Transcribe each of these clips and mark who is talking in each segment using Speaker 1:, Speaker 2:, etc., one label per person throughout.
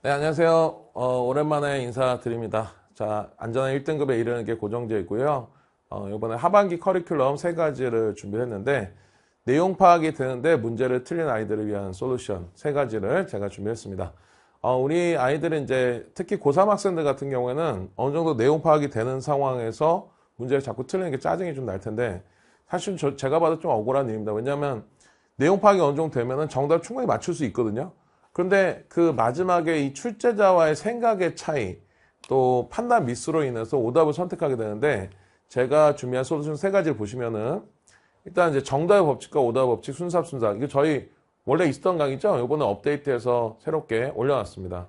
Speaker 1: 네, 안녕하세요. 오랜만에 인사드립니다. 자, 안전한 1등급에 이르는 게 고정제이고요. 이번에 하반기 커리큘럼 세 가지를 준비했는데, 내용 파악이 되는데 문제를 틀린 아이들을 위한 솔루션 세 가지를 제가 준비했습니다. 우리 아이들은 이제 특히 고3 학생들 같은 경우에는 어느 정도 내용 파악이 되는 상황에서 문제를 자꾸 틀리는 게 짜증이 좀 날 텐데, 사실 제가 봐도 좀 억울한 일입니다. 왜냐하면 내용 파악이 어느 정도 되면은 정답 충분히 맞출 수 있거든요. 그런데 그 마지막에 이 출제자와의 생각의 차이, 또 판단 미스로 인해서 오답을 선택하게 되는데, 제가 준비한 솔루션 세 가지를 보시면은, 일단 이제 정답의 법칙과 오답의 법칙, 순삽순사. 이게 저희 원래 있었던 강의죠? 이번에 업데이트해서 새롭게 올려놨습니다.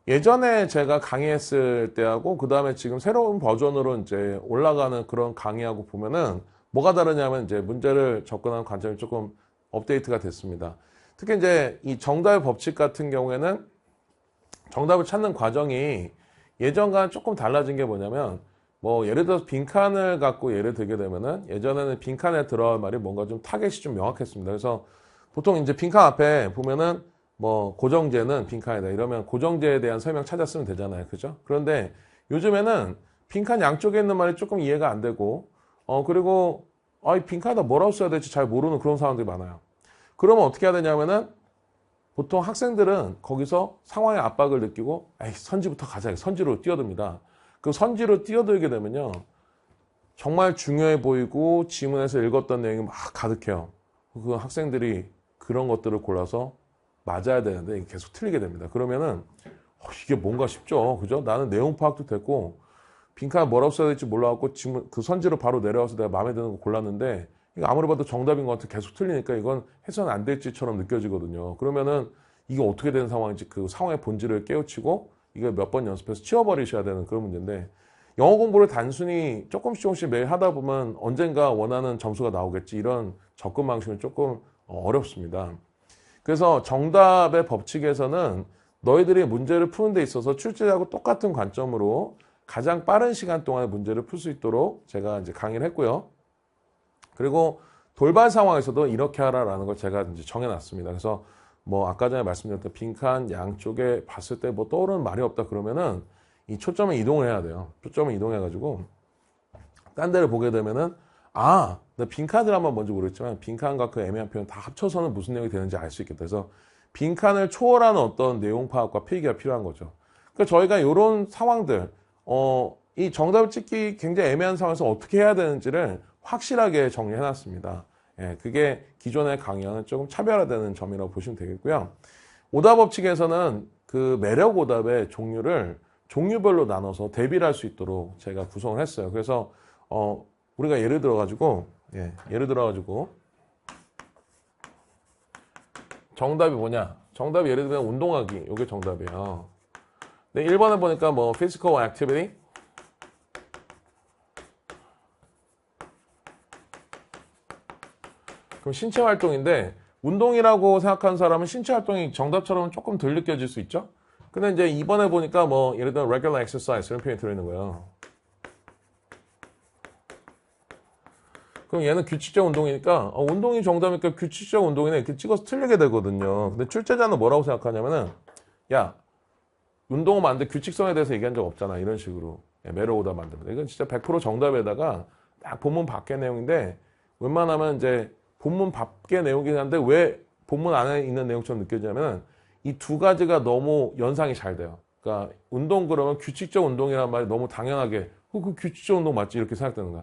Speaker 1: 예전에 제가 강의했을 때하고, 그 다음에 지금 새로운 버전으로 이제 올라가는 그런 강의하고 보면은, 뭐가 다르냐면 이제 문제를 접근하는 관점이 조금 업데이트가 됐습니다. 특히 이제 이 정답의 법칙 같은 경우에는 정답을 찾는 과정이 예전과는 조금 달라진 게 뭐냐면, 뭐 예를 들어서 빈칸을 갖고 예를 들게 되면은, 예전에는 빈칸에 들어갈 말이 뭔가 좀 타겟이 좀 명확했습니다. 그래서 보통 이제 빈칸 앞에 보면은 뭐 고정제는 빈칸이다 이러면 고정제에 대한 설명 찾았으면 되잖아요. 그죠? 그런데 요즘에는 빈칸 양쪽에 있는 말이 조금 이해가 안 되고, 그리고 이 빈칸에다 뭐라고 써야 될지 잘 모르는 그런 상황들이 많아요. 그러면 어떻게 해야 되냐면은, 보통 학생들은 거기서 상황의 압박을 느끼고 에이, 선지부터 가자. 선지로 뛰어듭니다. 그 선지로 뛰어들게 되면요, 정말 중요해 보이고 지문에서 읽었던 내용이 막 가득해요. 그 학생들이 그런 것들을 골라서 맞아야 되는데 계속 틀리게 됩니다. 그러면은 이게 뭔가 싶죠. 그죠? 나는 내용 파악도 됐고 빈칸 뭐라고 써야 될지 몰라갖고 지문 그 선지로 바로 내려와서 내가 마음에 드는 거 골랐는데, 이거 아무리 봐도 정답인 것 같아 계속 틀리니까 이건 해서는 안 될지처럼 느껴지거든요. 그러면은 이게 어떻게 된 상황인지 그 상황의 본질을 깨우치고 이거 몇 번 연습해서 치워버리셔야 되는 그런 문제인데, 영어 공부를 단순히 조금씩 매일 하다 보면 언젠가 원하는 점수가 나오겠지, 이런 접근 방식은 조금 어렵습니다. 그래서 정답의 법칙에서는 너희들이 문제를 푸는 데 있어서 출제자하고 똑같은 관점으로 가장 빠른 시간 동안에 문제를 풀 수 있도록 제가 이제 강의를 했고요. 그리고 돌발 상황에서도 이렇게 하라라는 걸 제가 이제 정해놨습니다. 그래서 뭐 아까 전에 말씀드렸던 빈칸 양쪽에 봤을 때 뭐 떠오르는 말이 없다 그러면은 이 초점을 이동을 해야 돼요. 초점을 이동해가지고 딴 데를 보게 되면은, 나 빈칸을 한번 뭔지 모르겠지만 빈칸과 그 애매한 표현 다 합쳐서는 무슨 내용이 되는지 알 수 있겠다. 그래서 빈칸을 초월하는 어떤 내용 파악과 필기가 필요한 거죠. 그러니까 저희가 이런 상황들, 이 정답을 찍기 굉장히 애매한 상황에서 어떻게 해야 되는지를 확실하게 정리해놨습니다. 예, 그게 기존의 강의와는 조금 차별화되는 점이라고 보시면 되겠고요. 오답 법칙에서는 그 매력 오답의 종류를 종류별로 나눠서 대비를 할 수 있도록 제가 구성을 했어요. 그래서 우리가 예를 들어가지고 정답이 뭐냐? 정답이 예를 들면 운동하기, 이게 정답이에요. 네, 1번에 보니까 뭐 physical activity, 그럼 신체 활동인데, 운동이라고 생각하는 사람은 신체 활동이 정답처럼 조금 덜 느껴질 수 있죠? 근데 이제 2번에 보니까 뭐 예를 들어 regular exercise 이런 표현이 들어있는 거예요. 그럼 얘는 규칙적 운동이니까 운동이 정답이니까 규칙적 운동이네 이렇게 찍어서 틀리게 되거든요. 근데 출제자는 뭐라고 생각하냐면은, 야, 운동을 만들 규칙성에 대해서 얘기한 적 없잖아, 이런 식으로. 매력 오답 만들면 이건 진짜 100% 정답에다가 딱 본문 밖의 내용인데, 웬만하면 이제 본문 밖의 내용이긴 한데 왜 본문 안에 있는 내용처럼 느껴지냐면 이 두 가지가 너무 연상이 잘 돼요. 그러니까 운동 그러면 규칙적 운동이란 말이 너무 당연하게 그 규칙적 운동 맞지 이렇게 생각되는 거야.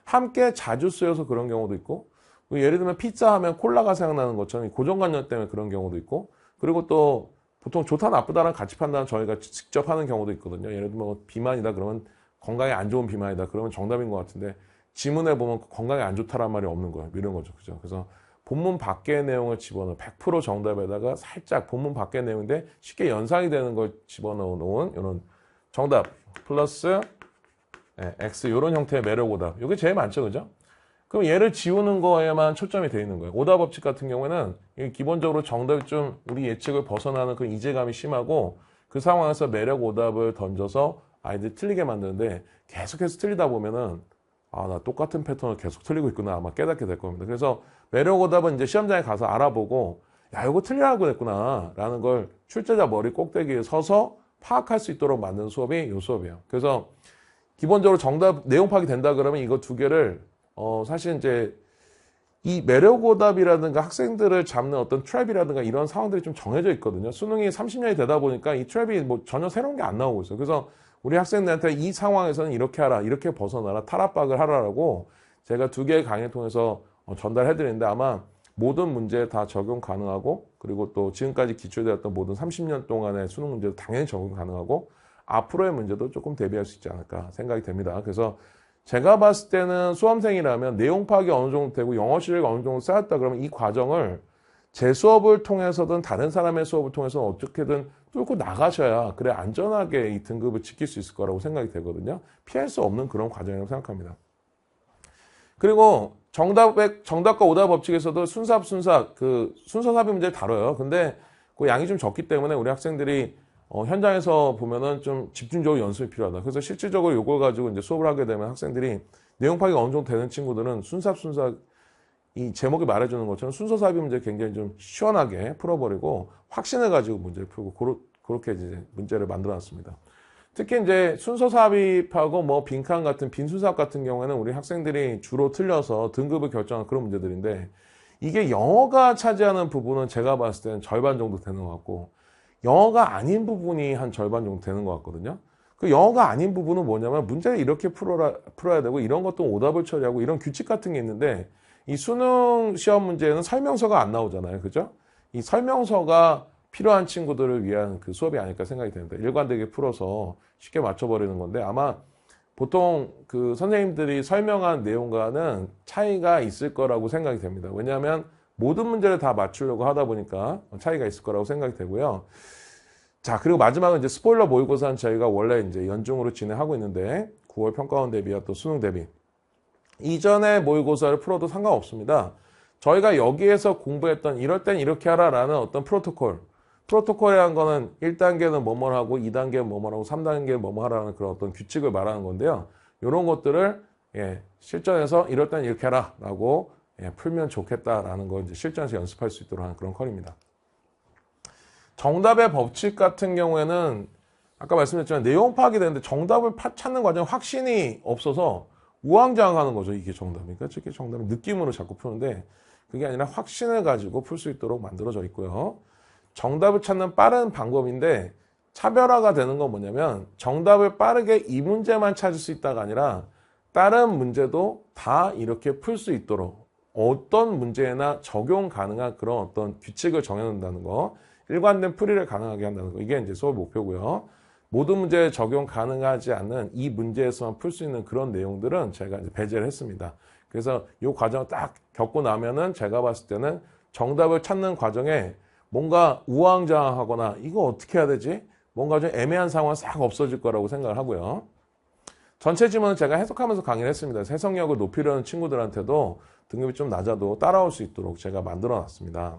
Speaker 1: 함께 자주 쓰여서 그런 경우도 있고, 예를 들면 피자 하면 콜라가 생각나는 것처럼 고정관념 때문에 그런 경우도 있고, 그리고 또 보통 좋다 나쁘다랑 같이 판단은 저희가 직접 하는 경우도 있거든요. 예를 들면 뭐 비만이다 그러면 건강에 안 좋은 비만이다 그러면 정답인 것 같은데, 지문에 보면 건강에 안 좋다란 말이 없는 거예요. 이런 거죠. 그죠? 그래서 본문 밖의 내용을 집어넣은 100% 정답에다가 살짝 본문 밖의 내용인데 쉽게 연상이 되는 걸 집어넣어 놓은 이런 정답 플러스 X, 이런 형태의 매력 오답. 이게 제일 많죠. 그죠? 그럼 얘를 지우는 거에만 초점이 되어 있는 거예요. 오답 법칙 같은 경우에는 기본적으로 정답이 좀 우리 예측을 벗어나는 그런 이제감이 심하고, 그 상황에서 매력 오답을 던져서 아이들 틀리게 만드는데, 계속해서 틀리다 보면은 나 똑같은 패턴을 계속 틀리고 있구나 아마 깨닫게 될 겁니다. 그래서 매력 오답은 이제 시험장에 가서 알아보고, 야, 이거 틀리라고 그랬구나 라는 걸 출제자 머리 꼭대기에 서서 파악할 수 있도록 만든 수업이 이 수업이에요. 그래서 기본적으로 정답 내용 파악이 된다 그러면 이거 두 개를 사실 이제 이 매력 오답이라든가 학생들을 잡는 어떤 트랩이라든가 이런 상황들이 좀 정해져 있거든요. 수능이 30년이 되다 보니까 이 트랩이 뭐 전혀 새로운 게 안 나오고 있어요. 그래서 우리 학생들한테 이 상황에서는 이렇게 하라, 이렇게 벗어나라, 탈압박을 하라라고 제가 두 개의 강의를 통해서 전달해 드리는데 아마 모든 문제에 다 적용 가능하고 그리고 또 지금까지 기출되었던 모든 30년 동안의 수능 문제도 당연히 적용 가능하고 앞으로의 문제도 조금 대비할 수 있지 않을까 생각이 됩니다. 그래서 제가 봤을 때는 수험생이라면 내용 파악이 어느 정도 되고 영어 실력이 어느 정도 쌓였다 그러면 이 과정을 제 수업을 통해서든 다른 사람의 수업을 통해서 어떻게든 뚫고 나가셔야 그래 안전하게 이 등급을 지킬 수 있을 거라고 생각이 되거든요. 피할 수 없는 그런 과정이라고 생각합니다. 그리고 정답과 오답 법칙에서도 순서 삽입 문제를 다뤄요. 근데 그 양이 좀 적기 때문에 우리 학생들이 현장에서 보면은 좀 집중적으로 연습이 필요하다. 그래서 실질적으로 이걸 가지고 이제 수업을 하게 되면 학생들이 내용 파악이 어느 정도 되는 친구들은 순서 이 제목이 말해주는 것처럼 순서 삽입 문제 굉장히 좀 시원하게 풀어버리고 확신을 가지고 문제를 풀고 그렇게 이제 문제를 만들어놨습니다. 특히 이제 순서 삽입하고 뭐 빈칸 같은 빈순삽 같은 경우에는 우리 학생들이 주로 틀려서 등급을 결정하는 그런 문제들인데 이게 영어가 차지하는 부분은 제가 봤을 때는 절반 정도 되는 것 같고 영어가 아닌 부분이 한 절반 정도 되는 것 같거든요. 그 영어가 아닌 부분은 뭐냐면 문제를 이렇게 풀어야 되고 이런 것도 오답을 처리하고 이런 규칙 같은 게 있는데 이 수능 시험 문제에는 설명서가 안 나오잖아요. 그죠? 이 설명서가 필요한 친구들을 위한 그 수업이 아닐까 생각이 됩니다. 일관되게 풀어서 쉽게 맞춰버리는 건데 아마 보통 그 선생님들이 설명한 내용과는 차이가 있을 거라고 생각이 됩니다. 왜냐하면 모든 문제를 다 맞추려고 하다 보니까 차이가 있을 거라고 생각이 되고요. 자, 그리고 마지막은 이제 스포일러 모의고사는 저희가 원래 이제 연중으로 진행하고 있는데 9월 평가원 대비와 또 수능 대비. 이전에 모의고사를 풀어도 상관없습니다. 저희가 여기에서 공부했던 이럴 땐 이렇게 하라라는 어떤 프로토콜이라는 거는 1단계는 뭐뭐 하고 2단계는 뭐뭐 하고 3단계는 뭐뭐 하라는 그런 어떤 규칙을 말하는 건데요. 이런 것들을 실전에서 이럴 땐 이렇게 하라라고 풀면 좋겠다라는 걸 이제 실전에서 연습할 수 있도록 하는 그런 컬입니다. 정답의 법칙 같은 경우에는 아까 말씀드렸지만 내용 파악이 되는데 정답을 찾는 과정에 확신이 없어서 우왕좌왕하는 거죠. 이게 정답이니까 이게 정답을 느낌으로 자꾸 푸는데 그게 아니라 확신을 가지고 풀 수 있도록 만들어져 있고요. 정답을 찾는 빠른 방법인데 차별화가 되는 건 뭐냐면 정답을 빠르게 이 문제만 찾을 수 있다가 아니라 다른 문제도 다 이렇게 풀 수 있도록 어떤 문제나 적용 가능한 그런 어떤 규칙을 정해놓는다는 거, 일관된 풀이를 가능하게 한다는 거, 이게 이제 수업 목표고요. 모든 문제에 적용 가능하지 않는 이 문제에서만 풀 수 있는 그런 내용들은 제가 이제 배제를 했습니다. 그래서 이 과정을 딱 겪고 나면은 제가 봤을 때는 정답을 찾는 과정에 뭔가 우왕좌왕하거나 이거 어떻게 해야 되지? 뭔가 좀 애매한 상황은 싹 없어질 거라고 생각을 하고요. 전체 지문은 제가 해석하면서 강의를 했습니다. 해석력을 높이려는 친구들한테도 등급이 좀 낮아도 따라올 수 있도록 제가 만들어 놨습니다.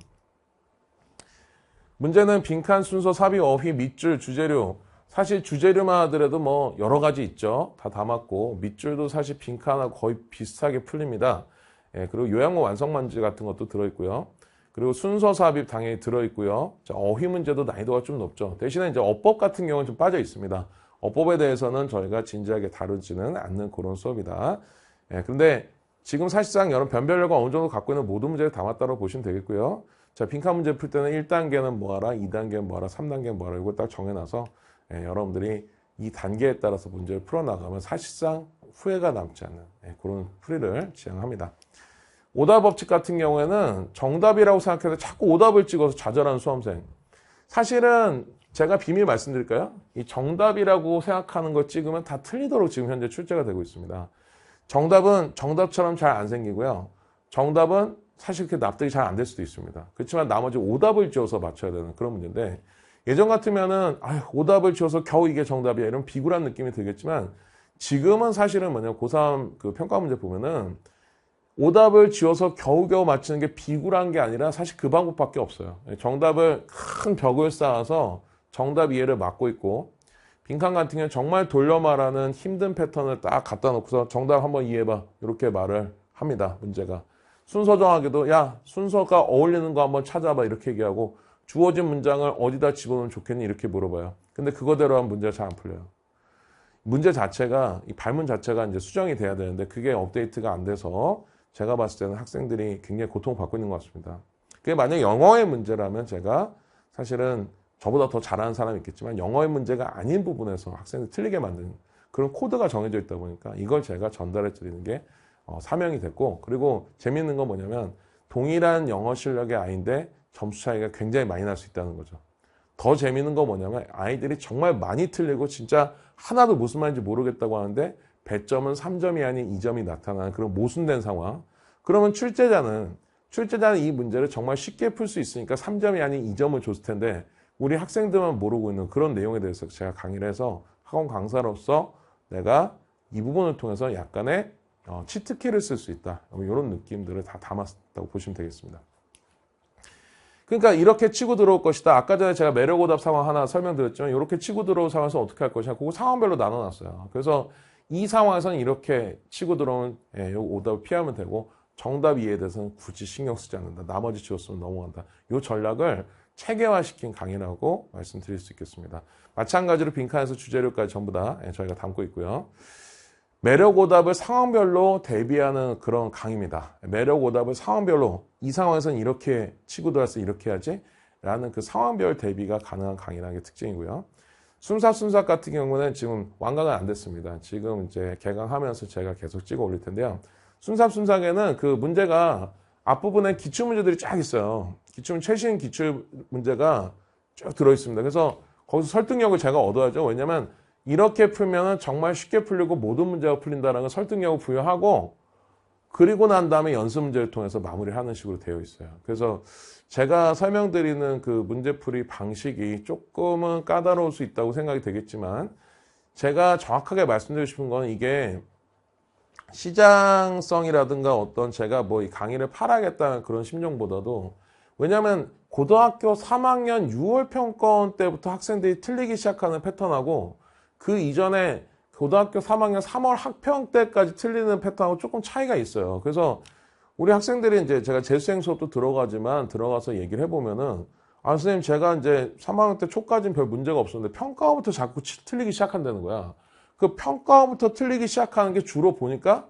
Speaker 1: 문제는 빈칸, 순서, 삽입, 어휘, 밑줄, 주재료. 사실 주재료만 하더라도 뭐 여러 가지 있죠. 다 담았고 밑줄도 사실 빈칸하고 거의 비슷하게 풀립니다. 그리고 요양문 완성만지 같은 것도 들어있고요. 그리고 순서 삽입 당연히 들어있고요. 어휘 문제도 난이도가 좀 높죠. 대신에 이제 어법 같은 경우는 좀 빠져 있습니다. 어법에 대해서는 저희가 진지하게 다루지는 않는 그런 수업이다. 그런데 지금 사실상 여러 변별력을 어느 정도 갖고 있는 모든 문제를 담았다고 보시면 되겠고요. 자, 빈칸 문제 풀 때는 1단계는 뭐하라, 2단계는 뭐하라, 3단계는 뭐하라 이걸 딱 정해놔서 여러분들이 이 단계에 따라서 문제를 풀어나가면 사실상 후회가 남지 않는 그런 풀이를 지향합니다. 오답 법칙 같은 경우에는 정답이라고 생각해서 자꾸 오답을 찍어서 좌절하는 수험생. 사실은 제가 비밀 말씀드릴까요? 이 정답이라고 생각하는 걸 찍으면 다 틀리도록 지금 현재 출제가 되고 있습니다. 정답은 정답처럼 잘 안 생기고요. 정답은 사실 그렇게 납득이 잘 안 될 수도 있습니다. 그렇지만 나머지 오답을 지어서 맞춰야 되는 그런 문제인데 예전 같으면은 오답을 지어서 겨우 이게 정답이야 이런 비굴한 느낌이 들겠지만 지금은 사실은 뭐냐 고3 그 평가 문제 보면은 오답을 지어서 겨우겨우 맞추는 게 비굴한 게 아니라 사실 그 방법밖에 없어요. 정답을 큰 벽을 쌓아서 정답 이해를 막고 있고 빈칸 같은 경우는 정말 돌려 말하는 힘든 패턴을 딱 갖다 놓고서 정답 한번 이해해봐 이렇게 말을 합니다. 문제가. 순서 정하기도 야, 순서가 어울리는 거 한번 찾아봐 이렇게 얘기하고 주어진 문장을 어디다 집어넣으면 좋겠니 이렇게 물어봐요. 근데 그거대로 하면 문제가 잘 안 풀려요. 문제 자체가 이 발문 자체가 이제 수정이 돼야 되는데 그게 업데이트가 안 돼서 제가 봤을 때는 학생들이 굉장히 고통받고 있는 것 같습니다. 그게 만약 영어의 문제라면 제가 사실은 저보다 더 잘하는 사람이 있겠지만 영어의 문제가 아닌 부분에서 학생들 틀리게 만드는 그런 코드가 정해져 있다 보니까 이걸 제가 전달해 드리는 게 사명이 됐고, 그리고 재미있는 건 뭐냐면 동일한 영어 실력의 아이인데 점수 차이가 굉장히 많이 날 수 있다는 거죠. 더 재미있는 건 뭐냐면 아이들이 정말 많이 틀리고 진짜 하나도 무슨 말인지 모르겠다고 하는데 배점은 3점이 아닌 2점이 나타나는 그런 모순된 상황. 그러면 출제자는 이 문제를 정말 쉽게 풀 수 있으니까 3점이 아닌 2점을 줬을 텐데 우리 학생들만 모르고 있는 그런 내용에 대해서 제가 강의를 해서 학원 강사로서 내가 이 부분을 통해서 약간의 치트키를 쓸 수 있다. 이런 느낌들을 다 담았다고 보시면 되겠습니다. 그러니까 이렇게 치고 들어올 것이다. 아까 전에 제가 매력오답 상황 하나 설명드렸지만 이렇게 치고 들어올 상황에서 어떻게 할 것이냐. 그거 상황별로 나눠놨어요. 그래서 이 상황에서는 이렇게 치고 들어오는 오답을 피하면 되고 정답 이해에 대해서는 굳이 신경 쓰지 않는다. 나머지 치웠으면 넘어간다. 이 전략을 체계화시킨 강의라고 말씀드릴 수 있겠습니다. 마찬가지로 빈칸에서 주재료까지 전부 다 저희가 담고 있고요. 매력 오답을 상황별로 대비하는 그런 강의입니다. 매력 오답을 상황별로 이 상황에서는 이렇게 치고 들어와서 이렇게 해야지 라는 그 상황별 대비가 가능한 강의라는 게 특징이고요. 순삭 같은 경우는 지금 완강은 안 됐습니다. 지금 이제 개강하면서 제가 계속 찍어 올릴 텐데요. 순삭에는 그 문제가 앞부분에 기출문제들이 쫙 있어요. 최신 기출 문제가 쭉 들어있습니다. 그래서 거기서 설득력을 제가 얻어야죠. 왜냐면 이렇게 풀면은 정말 쉽게 풀리고 모든 문제가 풀린다는 걸 설득력을 부여하고 그리고 난 다음에 연습 문제를 통해서 마무리하는 식으로 되어 있어요. 그래서 제가 설명드리는 그 문제풀이 방식이 조금은 까다로울 수 있다고 생각이 되겠지만 제가 정확하게 말씀드리고 싶은 건 이게 시장성이라든가 어떤 제가 뭐 이 강의를 팔아야겠다는 그런 심정보다도 왜냐하면 고등학교 3학년 6월 평가원 때부터 학생들이 틀리기 시작하는 패턴하고 그 이전에 고등학교 3학년 3월 학평 때까지 틀리는 패턴하고 조금 차이가 있어요. 그래서 우리 학생들이 이제 제가 재수생 수업도 들어가서 얘기를 해보면은 선생님 제가 이제 3학년 때 초까지는 별 문제가 없었는데 평가원부터 자꾸 틀리기 시작한다는 거야. 그 평가원부터 틀리기 시작하는 게 주로 보니까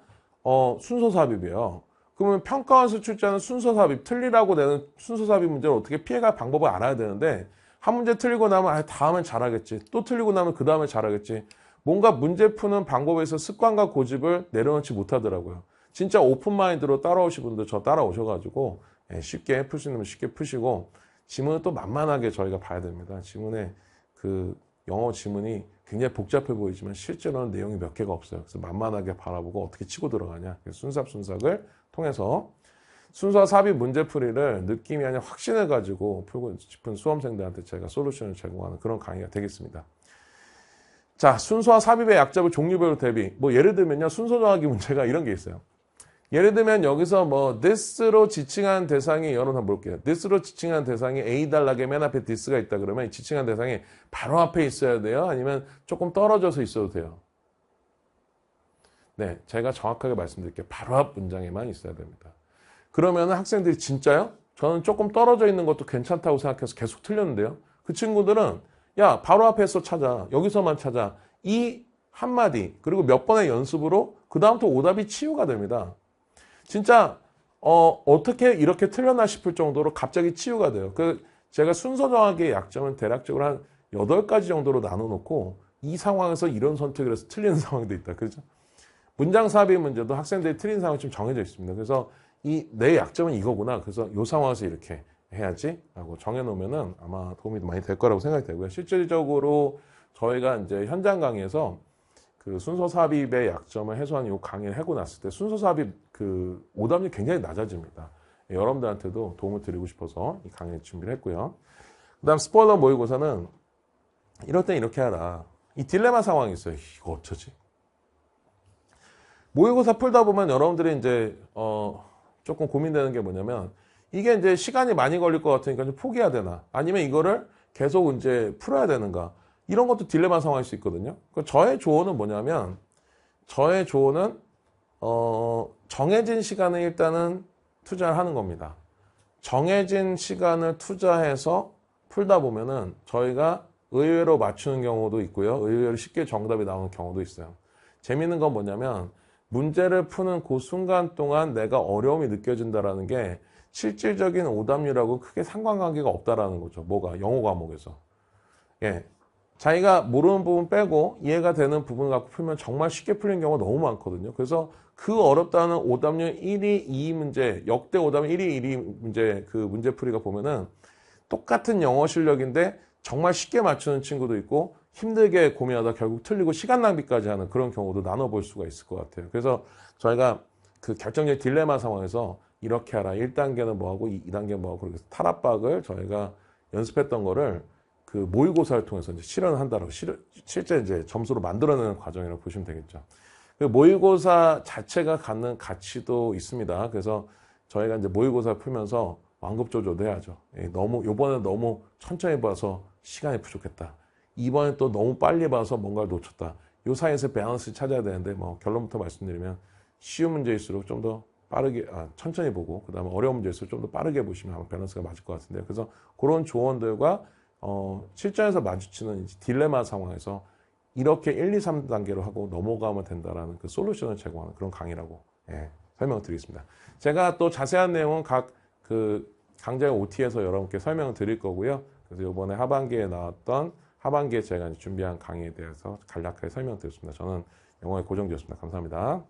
Speaker 1: 순서 삽입이에요. 그러면 평가원에서 출제하는 순서 삽입, 틀리라고 내는 순서 삽입 문제를 어떻게 피해갈 방법을 알아야 되는데 한 문제 틀리고 나면 다음엔 잘하겠지. 또 틀리고 나면 그 다음에 잘하겠지. 뭔가 문제 푸는 방법에서 습관과 고집을 내려놓지 못하더라고요. 진짜 오픈마인드로 따라오신 분들 저 따라오셔가지고 쉽게 풀 수 있는 분 쉽게 푸시고 지문은 또 만만하게 저희가 봐야 됩니다. 지문에 그 영어 지문이 굉장히 복잡해 보이지만 실제로는 내용이 몇 개가 없어요. 그래서 만만하게 바라보고 어떻게 치고 들어가냐. 순삭을 통해서 순서 삽입 문제풀이를 느낌이 아니라 확신을 가지고 풀고 싶은 수험생들한테 제가 솔루션을 제공하는 그런 강의가 되겠습니다. 자, 순서와 삽입의 약점을 종류별로 대비. 뭐 예를 들면요. 순서 정하기 문제가 이런 게 있어요. 예를 들면 여기서 뭐 this로 지칭한 대상이 여러분 한번 볼게요. this로 지칭한 대상이 A 단락에 맨 앞에 this가 있다 그러면 지칭한 대상이 바로 앞에 있어야 돼요? 아니면 조금 떨어져서 있어도 돼요? 네, 제가 정확하게 말씀드릴게요. 바로 앞 문장에만 있어야 됩니다. 그러면 학생들이 진짜요? 저는 조금 떨어져 있는 것도 괜찮다고 생각해서 계속 틀렸는데요. 그 친구들은 야, 바로 앞에서 찾아. 여기서만 찾아. 이 한마디 그리고 몇 번의 연습으로 그 다음부터 오답이 치유가 됩니다. 진짜 어떻게 이렇게 틀렸나 싶을 정도로 갑자기 치유가 돼요. 제가 순서 정하기의 약점은 대략적으로 한 8가지 정도로 나눠놓고 이 상황에서 이런 선택을 해서 틀리는 상황도 있다. 그렇죠? 문장 삽입 문제도 학생들이 틀린 상황이 좀 정해져 있습니다. 그래서 내 약점은 이거구나. 그래서 이 상황에서 이렇게 해야지 라고 정해놓으면은 아마 도움이 많이 될 거라고 생각이 되고요. 실질적으로 저희가 이제 현장 강의에서 그 순서 삽입의 약점을 해소하는 이 강의를 하고 났을 때 순서 삽입 그 오답률이 굉장히 낮아집니다. 여러분들한테도 도움을 드리고 싶어서 이 강의 준비를 했고요. 그 다음 스포일러 모의고사는 이럴 땐 이렇게 하라. 이 딜레마 상황이 있어요. 이거 어쩌지? 모의고사 풀다 보면 여러분들이 이제 조금 고민되는 게 뭐냐면 이게 이제 시간이 많이 걸릴 것 같으니까 좀 포기해야 되나? 아니면 이거를 계속 이제 풀어야 되는가? 이런 것도 딜레마 상황일 수 있거든요. 저의 조언은 뭐냐면, 정해진 시간에 일단은 투자를 하는 겁니다. 정해진 시간을 투자해서 풀다 보면은 저희가 의외로 맞추는 경우도 있고요. 의외로 쉽게 정답이 나오는 경우도 있어요. 재밌는 건 뭐냐면 문제를 푸는 그 순간 동안 내가 어려움이 느껴진다라는 게 실질적인 오답률하고 크게 상관관계가 없다라는 거죠. 뭐가? 영어 과목에서. 예. 자기가 모르는 부분 빼고 이해가 되는 부분 갖고 풀면 정말 쉽게 풀리는 경우가 너무 많거든요. 그래서 그 어렵다는 오답률 1위 2 문제, 역대 오답률 1위 1위 문제, 그 문제풀이가 보면은 똑같은 영어 실력인데 정말 쉽게 맞추는 친구도 있고 힘들게 고민하다 결국 틀리고 시간 낭비까지 하는 그런 경우도 나눠볼 수가 있을 것 같아요. 그래서 저희가 그 결정적 딜레마 상황에서 이렇게 하라. 1단계는 뭐하고 2단계는 뭐하고 그렇게 해서 탈압박을 저희가 연습했던 거를 그 모의고사를 통해서 이제 실현을 한다라고 실제 이제 점수로 만들어내는 과정이라고 보시면 되겠죠. 그 모의고사 자체가 갖는 가치도 있습니다. 그래서 저희가 이제 모의고사 풀면서 완급 조절도 해야죠. 요번에 너무 천천히 봐서 시간이 부족했다. 이번에 또 너무 빨리 봐서 뭔가를 놓쳤다. 요 사이에서 밸런스 찾아야 되는데 뭐 결론부터 말씀드리면 쉬운 문제일수록 좀 더 빠르게 천천히 보고 그다음에 어려운 문제일수록 좀 더 빠르게 보시면 아마 밸런스가 맞을 것 같은데요. 그래서 그런 조언들과 실전에서 마주치는 딜레마 상황에서 이렇게 1, 2, 3단계로 하고 넘어가면 된다라는 그 솔루션을 제공하는 그런 강의라고 설명을 드리겠습니다. 제가 또 자세한 내용은 각 그 강좌 OT에서 여러분께 설명을 드릴 거고요. 그래서 이번에 하반기에 나왔던 하반기에 제가 준비한 강의에 대해서 간략하게 설명드렸습니다. 저는 영어의 고정지였습니다. 감사합니다.